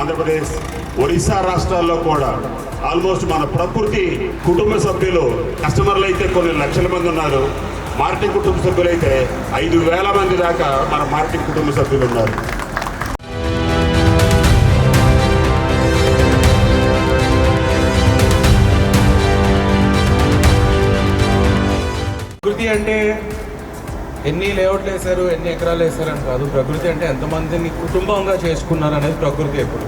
ఆంధ్రప్రదేశ్, ఒరిస్సా రాష్ట్రాల్లో కూడా ఆల్మోస్ట్ మన ప్రకృతి కుటుంబ సభ్యులు కస్టమర్లు అయితే కొన్ని లక్షల మంది ఉన్నారు. మార్కెటింగ్ కుటుంబ సభ్యులైతే 5,000 మంది దాకా మన మార్కెటింగ్ కుటుంబ సభ్యులు ఉన్నారు. ప్రకృతి అంటే ఎన్ని లేఅవుట్లు వేశారు, ఎన్ని ఎకరాలు వేశారు అని కాదు. ప్రకృతి అంటే ఎంతమందిని కుటుంబంగా చేసుకున్నారు అనేది ప్రకృతి. ఎప్పుడు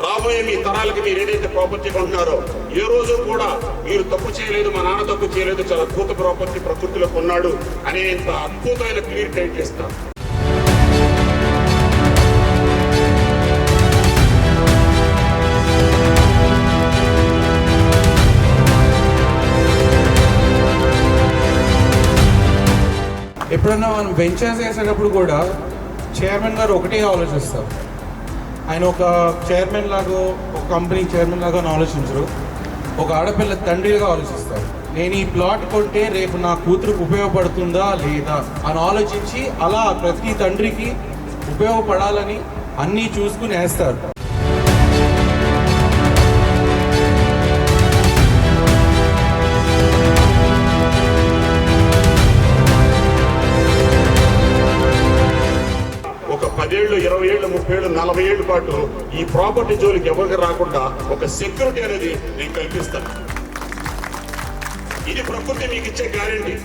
రాబోయే మీ తరాలకి మీరు ఏదైతే ప్రాపర్టీ కొంటున్నారో ఏ రోజు కూడా మీరు తప్పు చేయలేదు, మా నాన్న తప్పు చేయలేదు, చాలా అద్భుత ప్రాపర్టీ ప్రకృతిలో కొన్నాడు అనేంత అద్భుతమైన క్లియర్ టైట్ చేస్తాం. ఎప్పుడన్నా మనం వెంచర్స్ వేసేటప్పుడు కూడా చైర్మన్ గారు ఒకటే ఆలోచిస్తారు. ఆయన ఒక చైర్మన్ లాగా, ఒక కంపెనీ చైర్మన్ లాగా ఆలోచించరు. ఒక ఆడపిల్ల తండ్రిగా ఆలోచిస్తారు. నేను ఈ ప్లాట్ కొంటే రేపు నా కూతురుకు ఉపయోగపడుతుందా లేదా అని ఆలోచించి అలా ప్రతి తండ్రికి ఉపయోగపడాలని అన్నీ చూసుకుని వేస్తారు. ఒక 10 ఏళ్ళు, 20 ఏళ్ళు, 30 ఏళ్ళు, 40 ఏళ్ళ పాటు ఈ ప్రాపర్టీ జోలికి ఎవరికి రాకుండా ఒక సెక్యూరిటీ అనేది నేను కల్పిస్తాను. ఇది ప్రకృతి మీకు ఇచ్చే గ్యారెంటీ.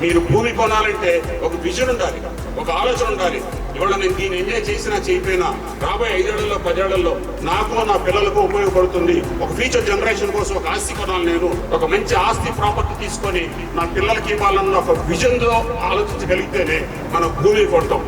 మీరు భూమి కొనాలంటే ఒక విజన్ ఉండాలి, ఒక ఆలోచన ఉండాలి. ఇవాళ నేను దీన్ని ఎంజాయ్ చేసినా చేయకపోయినా రాబోయే 5 ఏళ్లలో 10 ఏళ్లలో నాకు, నా పిల్లలకు ఉపయోగపడుతుంది. ఒక ఫ్యూచర్ జనరేషన్ కోసం ఒక ఆస్తి కొనాలి. నేను ఒక మంచి ఆస్తి ప్రాపర్టీ తీసుకొని నా పిల్లలకి ఇవ్వాలన్న ఒక విజన్తో ఆలోచించగలిగితేనే మనం భూమి కొంటాం.